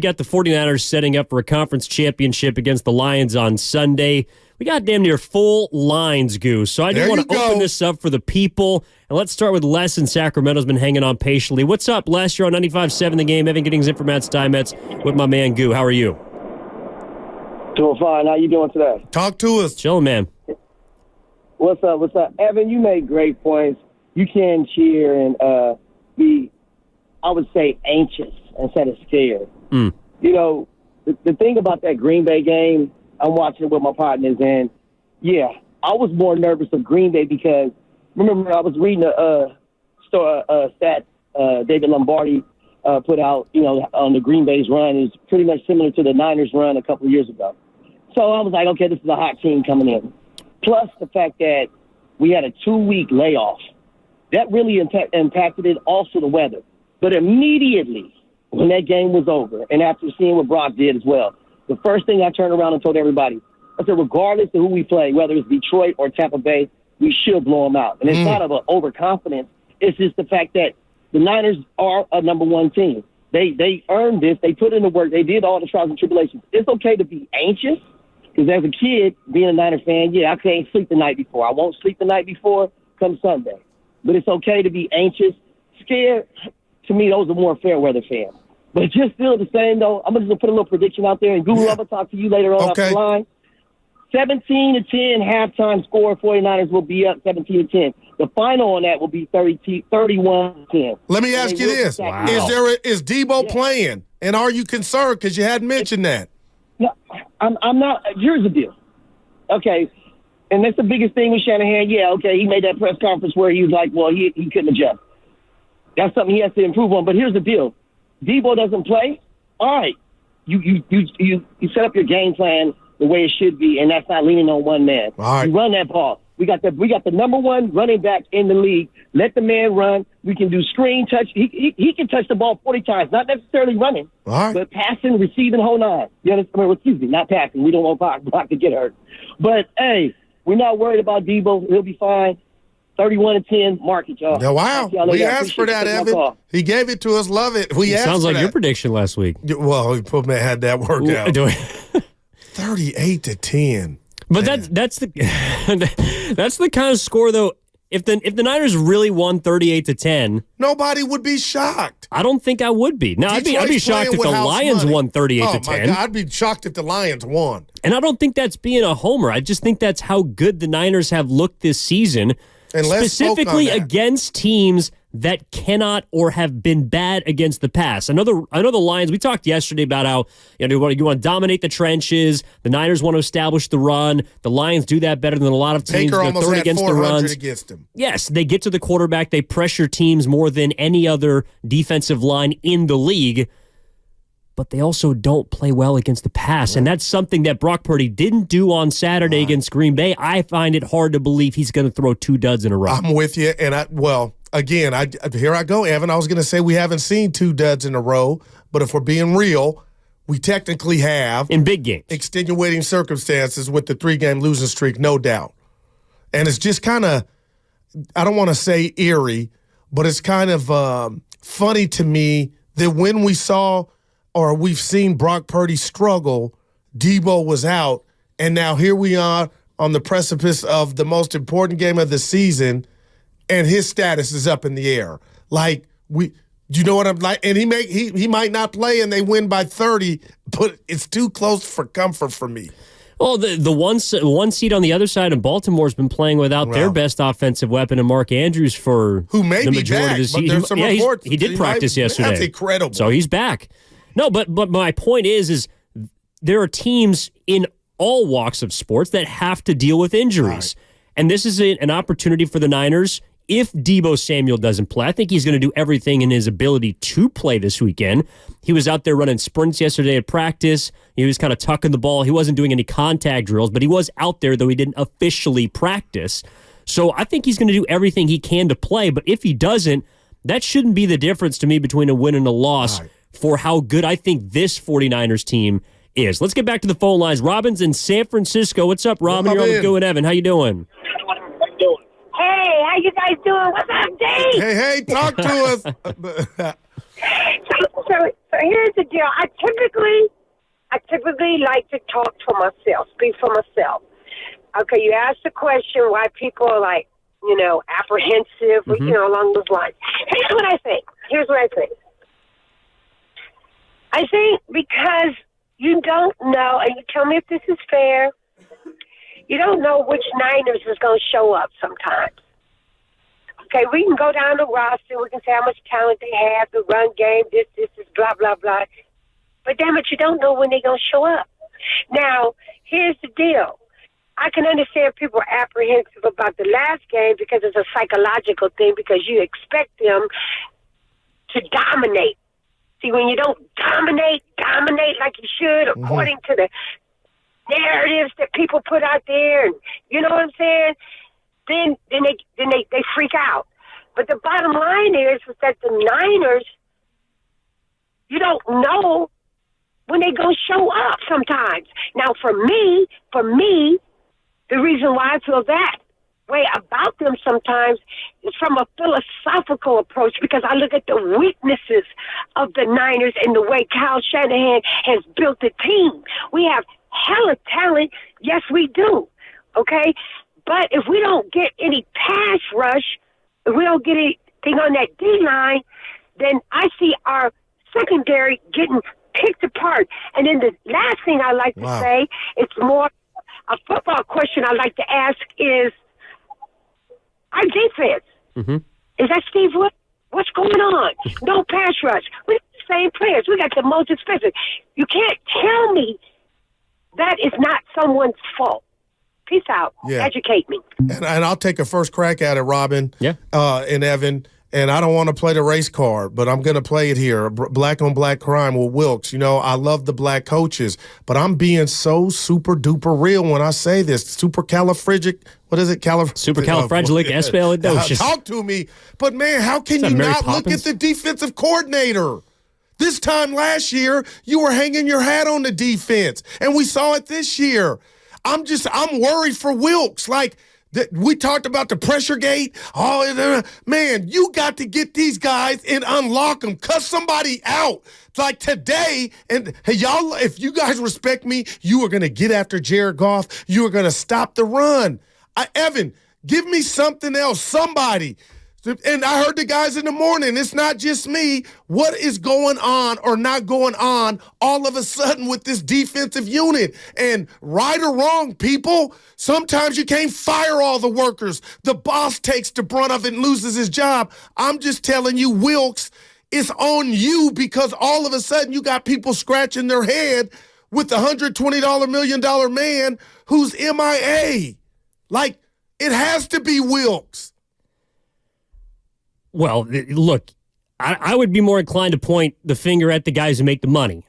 We got the 49ers setting up for a conference championship against the Lions on Sunday. We got damn near full lines, Goose. So I do want to open this up for the people. And let's start with Les in Sacramento's been hanging on patiently. What's up, Les? You're on 95.7 The Game. Evan Giddings in for Matt Steinmetz with my man, Goo. How are you? Doing fine. How you doing today? Talk to us. Chilling, man. What's up? Evan, you made great points. You can cheer and be, I would say, anxious instead of scared. Mm. You know, the thing about that Green Bay game, I'm watching it with my partners, and, yeah, I was more nervous of Green Bay because, remember, I was reading a stat David Lombardi put out, on the Green Bay's run. It's pretty much similar to the Niners' run a couple of years ago. So I was like, okay, this is a hot team coming in. Plus the fact that we had a 2-week layoff. That really impacted it, also the weather. But immediately when that game was over, and after seeing what Brock did as well, the first thing I turned around and told everybody, I said, regardless of who we play, whether it's Detroit or Tampa Bay, we should blow them out. And it's not of an overconfidence. It's just the fact that the Niners are a number one team. They earned this. They put in the work. They did all the trials and tribulations. It's okay to be anxious because as a kid, being a Niner fan, I can't sleep the night before. I won't sleep the night before come Sunday. But it's okay to be anxious. Scared, to me, those are more fair weather fans. But just still the same, though, I'm just going to put a little prediction out there, and Google, I'm going to talk to you later on off the line. 17-10 halftime score. 49ers will be up 17-10. The final on that will be 31-10. Let me ask you this. Wow. Is Debo playing? And are you concerned because you hadn't mentioned that? No, I'm not. Here's the deal. Okay, and that's the biggest thing with Shanahan. Yeah, okay, he made that press conference where he was like, well, he couldn't adjust. That's something he has to improve on. But here's the deal. Debo doesn't play. All right, you set up your game plan the way it should be, and that's not leaning on one man. All right. You run that ball. We got the number one running back in the league. Let the man run. We can do screen touch. He can touch the ball 40 times, not necessarily running, but passing, receiving, whole nine. You understand? Excuse me, not passing. We don't want Brock to get hurt. But, hey, we're not worried about Debo. He'll be fine. 31-10, mark it, y'all. Yeah, wow. We asked for that, Evan. He gave it to us. Love it. We asked sounds for like that. Your prediction last week. Well, we probably had that worked out. 38-10. But that's the that's the kind of score though. If the Niners really won 38-10, nobody would be shocked. I don't think I would be. Now I'd be shocked if the Lions won 38-10. Oh my God, I'd be shocked if the Lions won. And I don't think that's being a homer. I just think that's how good the Niners have looked this season, and specifically against teams that cannot or have been bad against the pass. I know the Lions, we talked yesterday about how you want to dominate the trenches. The Niners want to establish the run. The Lions do that better than a lot of teams. Baker almost third had against 400 the runs. against them. Yes, they get to the quarterback. They pressure teams more than any other defensive line in the league. But they also don't play well against the pass. And that's something that Brock Purdy didn't do on Saturday against Green Bay. I find it hard to believe he's going to throw 2 duds in a row. I'm with you. And again, here I go, Evan. I was going to say we haven't seen 2 duds in a row, but if we're being real, we technically have. In big games. Extenuating circumstances with the 3-game losing streak, no doubt. And it's just kind of, I don't want to say eerie, but it's kind of funny to me that when we saw or we've seen Brock Purdy struggle, Debo was out, and now here we are on the precipice of the most important game of the season, and his status is up in the air. Like, do you know what I'm like? And he might not play and they win by 30, but it's too close for comfort for me. Well, the one seed on the other side of Baltimore's been playing without their best offensive weapon, and Mark Andrews for who may the be majority back, of the season. But there's some reports he did practice yesterday. That's incredible. So he's back. No, but my point is there are teams in all walks of sports that have to deal with injuries. Right. And this is an opportunity for the Niners. If Deebo Samuel doesn't play, I think he's going to do everything in his ability to play this weekend. He was out there running sprints yesterday at practice. He was kind of tucking the ball. He wasn't doing any contact drills, but he was out there, though he didn't officially practice. So I think he's going to do everything he can to play. But if he doesn't, that shouldn't be the difference to me between a win and a loss for how good I think this 49ers team is. Let's get back to the phone lines. Robin's in San Francisco. What's up, Robin? You're on with Go and Evan. How you doing? Hey, how you guys doing? What's up, Dave? Hey, talk to us. So here's the deal. I typically like to talk for myself, speak for myself. Okay, you asked the question why people are like, apprehensive, along those lines. Here's what I think. I think because you don't know, and you tell me if this is fair, you don't know which Niners is going to show up sometimes. Okay, we can go down the roster, we can say how much talent they have, the run game, this is blah, blah, blah. But damn it, you don't know when they're going to show up. Now, here's the deal. I can understand people are apprehensive about the last game because it's a psychological thing, because you expect them to dominate. See, when you don't dominate like you should, according to the narratives that people put out there, and you know what I'm saying? Then they freak out. But the bottom line is that the Niners, you don't know when they're going to show up sometimes. Now, for me, the reason why I feel that way about them sometimes is from a philosophical approach, because I look at the weaknesses of the Niners and the way Kyle Shanahan has built the team. We have hella talent. Yes, we do. Okay? But if we don't get any pass rush, if we don't get anything on that D-line, then I see our secondary getting picked apart. And then the last thing I like to say, it's more a football question I like to ask is our defense. Mm-hmm. Is that Steve Wood? What's going on? No pass rush. We got the same players. We got the most expensive. You can't tell me that is not someone's fault. Peace out. Yeah. Educate me. And I'll take a first crack at it, Robin. Yeah. And Evan. And I don't want to play the race card, but I'm going to play it here. Black on black crime with Wilks. I love the black coaches, but I'm being so super duper real when I say this. Supercalifragilisticexpialidocious. Talk to me. But man, how can you not look at the defensive coordinator? This time last year, you were hanging your hat on the defense, and we saw it this year. I'm worried for Wilks. We talked about the pressure gate. Man, you got to get these guys and unlock them. Cuss somebody out. Like today, and hey, y'all, if you guys respect me, you are going to get after Jared Goff. You are going to stop the run. Evan, give me something else, somebody. And I heard the guys in the morning, it's not just me. What is going on or not going on all of a sudden with this defensive unit? And right or wrong, people, sometimes you can't fire all the workers. The boss takes the brunt of it and loses his job. I'm just telling you, Wilks, it's on you, because all of a sudden you got people scratching their head with the $120 million man who's MIA. It has to be Wilks. Well, look, I would be more inclined to point the finger at the guys who make the money.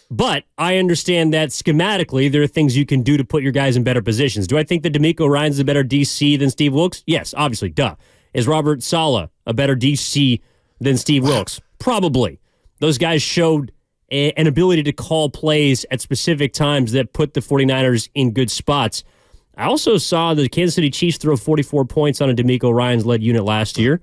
But I understand that schematically there are things you can do to put your guys in better positions. Do I think that DeMeco Ryans is a better DC than Steve Wilks? Yes, obviously, duh. Is Robert Saleh a better DC than Steve Wilks? Probably. Those guys showed an ability to call plays at specific times that put the 49ers in good spots. I also saw the Kansas City Chiefs throw 44 points on a DeMeco Ryans-led unit last year.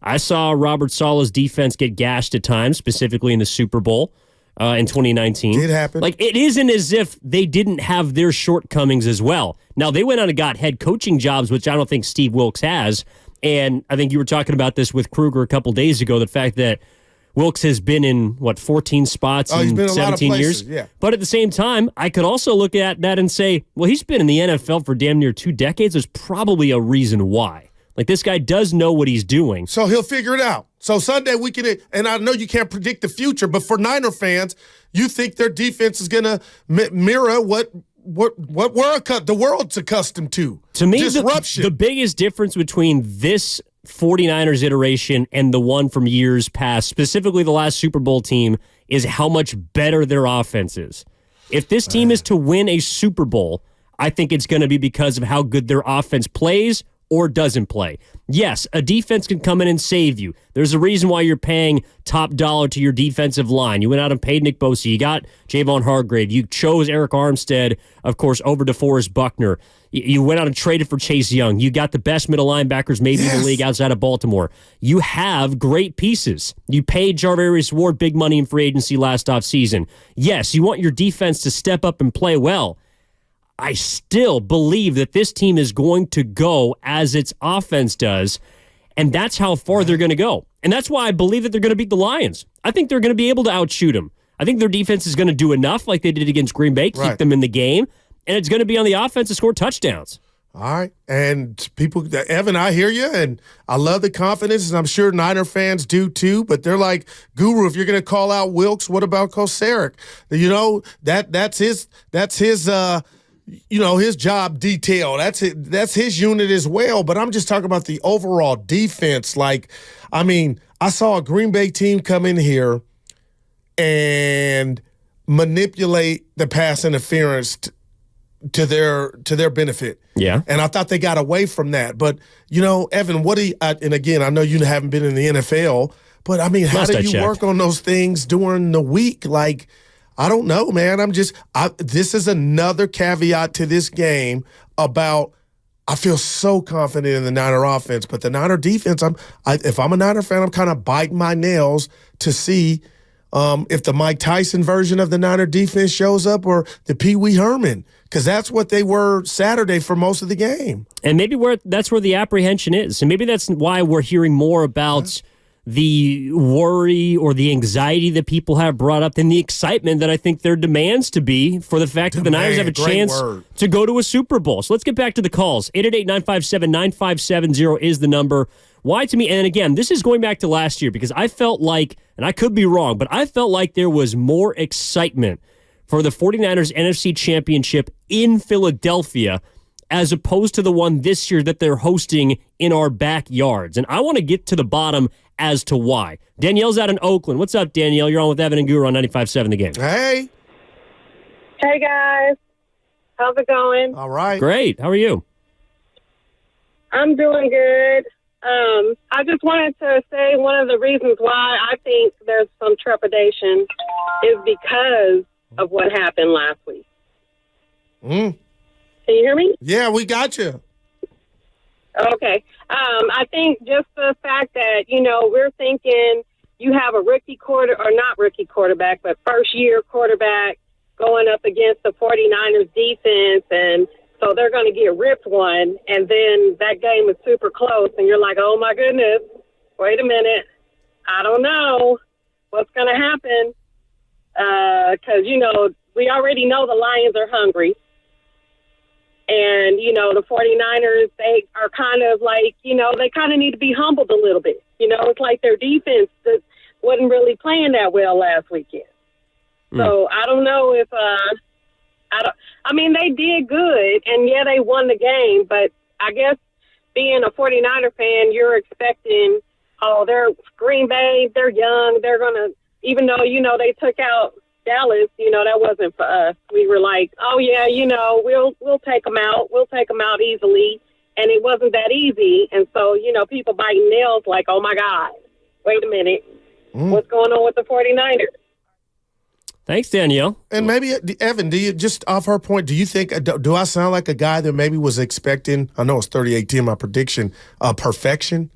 I saw Robert Saleh's defense get gashed at times, specifically in the Super Bowl in 2019. It happened. It isn't as if they didn't have their shortcomings as well. Now, they went on and got head coaching jobs, which I don't think Steve Wilks has. And I think you were talking about this with Kruger a couple days ago, the fact that Wilks has been in, 14 spots in 17 years? Yeah. But at the same time, I could also look at that and say, well, he's been in the NFL for damn near 2 decades. There's probably a reason why. This guy does know what he's doing. So he'll figure it out. So Sunday we can, and I know you can't predict the future, but for Niner fans, you think their defense is going to mirror what the world's accustomed to. To me, disruption. The biggest difference between this 49ers iteration and the one from years past, specifically the last Super Bowl team, is how much better their offense is. If this team is to win a Super Bowl, I think it's going to be because of how good their offense plays or doesn't play. Yes, a defense can come in and save you. There's a reason why you're paying top dollar to your defensive line. You went out and paid Nick Bosa. You got Javon Hargrave. You chose Eric Armstead, of course, over DeForest Buckner. You went out and traded for Chase Young. You got the best middle linebackers maybe in the league outside of Baltimore. You have great pieces. You paid Jarvarius Ward big money in free agency last offseason. Yes, you want your defense to step up and play well. I still believe that this team is going to go as its offense does, and that's how far they're going to go. And that's why I believe that they're going to beat the Lions. I think they're going to be able to outshoot them. I think their defense is going to do enough like they did against Green Bay, keep them in the game, and it's going to be on the offense to score touchdowns. All right. And people, Evan, I hear you, and I love the confidence, and I'm sure Niner fans do too, but they're like, Guru, if you're going to call out Wilks, what about Kocurek? You know, that's his his job detail. That's his unit as well. But I'm just talking about the overall defense. Like, I mean, I saw a Green Bay team come in here and manipulate the pass interference to their benefit. Yeah. And I thought they got away from that. But, Evan, and again, I know you haven't been in the NFL, but I mean, how do you work on those things during the week? Like, I don't know, man. This is another caveat to this game about I feel so confident in the Niner offense, but the Niner defense, if I'm a Niner fan, I'm kind of biting my nails to see if the Mike Tyson version of the Niner defense shows up or the Pee Wee Herman, because that's what they were Saturday for most of the game. And maybe that's where the apprehension is. And maybe that's why we're hearing more about the worry or the anxiety that people have brought up than the excitement that I think there demands to be for the fact that the Niners have a chance to go to a Super Bowl. So let's get back to the calls. 888-957-9570 is the number. Why to me? And again, this is going back to last year because I felt like, and I could be wrong, but I felt like there was more excitement for the 49ers NFC Championship in Philadelphia as opposed to the one this year that they're hosting in our backyards. And I want to get to the bottom as to why. Danielle's out in Oakland. What's up, Danielle? You're on with Evan and Guru on 95.7 The Game. Hey. Hey, guys. How's it going? All right. Great. How are you? I'm doing good. I just wanted to say one of the reasons why I think there's some trepidation is because of what happened last week. Can you hear me? Yeah, we got you. Okay. I think just the fact that, we're thinking you have a not quarterback, but first-year quarterback going up against the 49ers defense, and so they're going to get ripped one, and then that game is super close, and you're like, oh, my goodness, wait a minute. I don't know what's going to happen because, we already know the Lions are hungry. And, the 49ers, they are kind of like, they kind of need to be humbled a little bit. It's like their defense wasn't really playing that well last weekend. So I don't know if they did good, and, yeah, they won the game. But I guess being a 49er fan, you're expecting, they're Green Bay, they're young, they're going to, even though, they took out Dallas, that wasn't for us. We were like, oh, yeah, we'll take them out. We'll take them out easily. And it wasn't that easy. And so, people biting nails like, oh, my God, wait a minute. What's going on with the 49ers? Thanks, Danielle. And maybe, Evan, do you, just off her point, do you think, do I sound like a guy that maybe was expecting, I know it's 38-10, my prediction, perfection?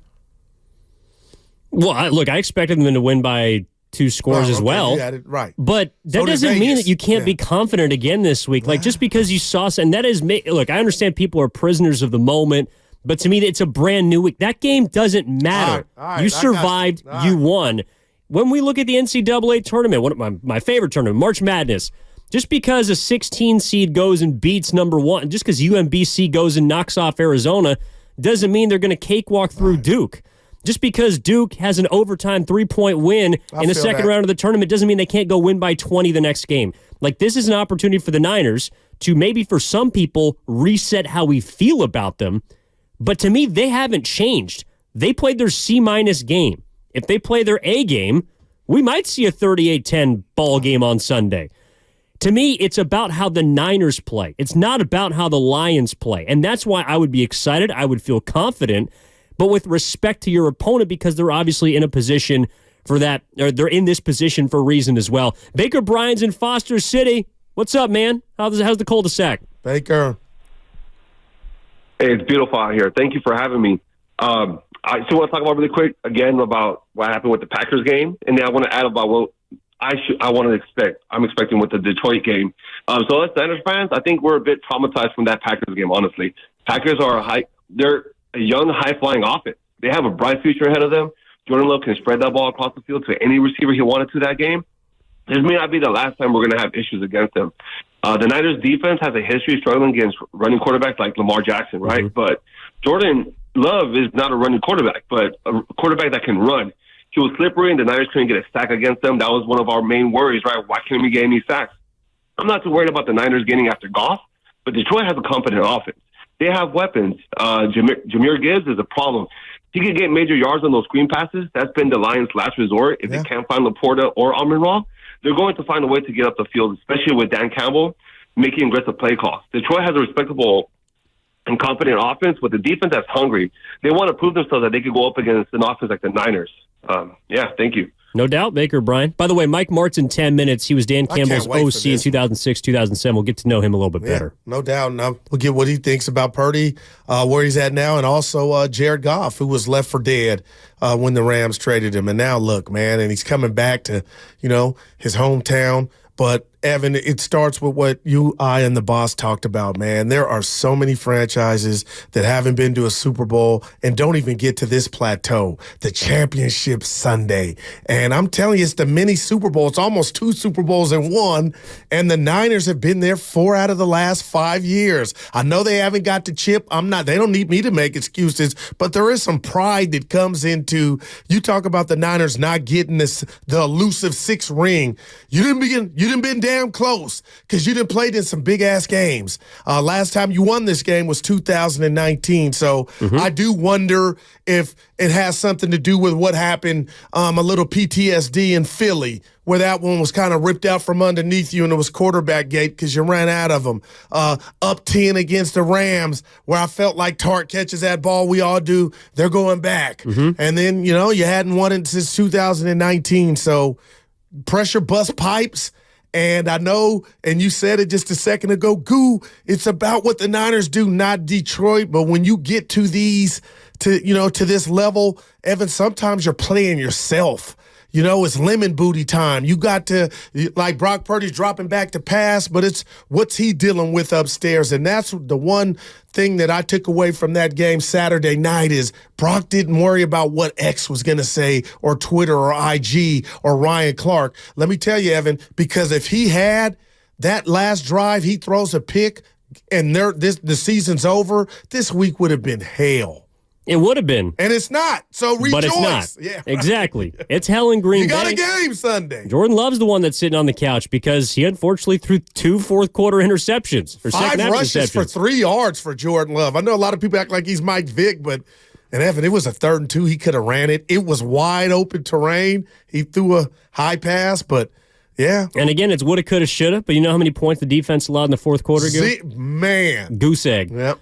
Well, I expected them to win by 2 scores as well. Right. But that doesn't mean that you can't be confident again this week. Like, just because you saw, and that is, look, I understand people are prisoners of the moment, but to me, it's a brand new week. That game doesn't matter. All right, you survived, you won. When we look at the NCAA tournament, one of my favorite tournament, March Madness, just because a 16 seed goes and beats number 1, just because UMBC goes and knocks off Arizona, doesn't mean they're going to cakewalk through Duke. Just because Duke has an overtime 3-point win in the second round of the tournament doesn't mean they can't go win by 20 the next game. Like, this is an opportunity for the Niners to maybe for some people reset how we feel about them. But to me, they haven't changed. They played their C- game. If they play their A game, we might see a 38-10 ball game on Sunday. To me, it's about how the Niners play. It's not about how the Lions play. And that's why I would be excited. I would feel confident. But with respect to your opponent, because they're obviously in a position for that, or they're in this position for a reason as well. Baker Bryant's in Foster City. What's up, man? How's the cul-de-sac? Baker. Hey, it's beautiful out here. Thank you for having me. I still want to talk about really quick again about what happened with the Packers game, and then I want to add about what I'm expecting with the Detroit game. So as Niners fans, I think we're a bit traumatized from that Packers game. Honestly, Packers are they're a young, high-flying offense. They have a bright future ahead of them. Jordan Love can spread that ball across the field to any receiver he wanted to that game. This may not be the last time we're going to have issues against them. The Niners defense has a history of struggling against running quarterbacks like Lamar Jackson, right? Mm-hmm. But Jordan Love is not a running quarterback, but a quarterback that can run. He was slippery, and the Niners couldn't get a sack against them. That was one of our main worries, right? Why can't we get any sacks? I'm not too worried about the Niners getting after Goff, but Detroit has a competent offense. They have weapons. Jahmyr Gibbs is a problem. He can get major yards on those screen passes. That's been the Lions' last resort. If they can't find Laporta or Amon-Ra, they're going to find a way to get up the field, especially with Dan Campbell making aggressive play calls. Detroit has a respectable and confident offense, but the defense that's hungry. They want to prove themselves that they could go up against an offense like the Niners. Thank you. No doubt, Baker Bryant. By the way, Mike Martz in 10 minutes. He was Dan Campbell's OC in 2006, 2007. We'll get to know him a little bit better. No doubt. Now we'll get what he thinks about Purdy, where he's at now, and also Jared Goff, who was left for dead when the Rams traded him. And now look, man, and he's coming back to, his hometown. But, Evan, it starts with what you, I, and the boss talked about, man. There are so many franchises that haven't been to a Super Bowl and don't even get to this plateau, the Championship Sunday. And I'm telling you, it's the mini Super Bowl. It's almost 2 Super Bowls in one, and the Niners have been there 4 out of the last 5 years. I know they haven't got the chip. They don't need me to make excuses, but there is some pride that comes into, you talk about the Niners not getting the elusive 6th ring. You didn't been damn close because you didn't play in some big-ass games. Last time you won this game was 2019. So I do wonder if it has something to do with what happened, a little PTSD in Philly, where that one was kind of ripped out from underneath you and it was quarterback gate because you ran out of them. Up 10 against the Rams, where I felt like Tart catches that ball. We all do. They're going back. And then, you hadn't won it since 2019. So pressure bust pipes. And I know, and you said it just a second ago, Goo, it's about what the Niners do, not Detroit. But when you get to to this level, Evan, sometimes you're playing yourself. It's lemon booty time. You got to, like Brock Purdy's dropping back to pass, but it's what's he dealing with upstairs. And that's the one thing that I took away from that game Saturday night is Brock didn't worry about what X was going to say or Twitter or IG or Ryan Clark. Let me tell you, Evan, because if he had that last drive, he throws a pick and the season's over, this week would have been hell. It would have been. And it's not. So rejoice. But it's not. Yeah, right. Exactly. It's hell in Green Bay. You got a game Sunday. Jordan Love's the one that's sitting on the couch because he unfortunately threw 2 fourth-quarter interceptions. 5 rushes for 3 yards for Jordan Love. I know a lot of people act like he's Mike Vick, and Evan, it was a 3rd and 2. He could have ran it. It was wide open terrain. He threw a high pass, but yeah. And again, it's woulda, coulda, shoulda, but you know how many points the defense allowed in the fourth quarter? Man. Goose egg. Yep.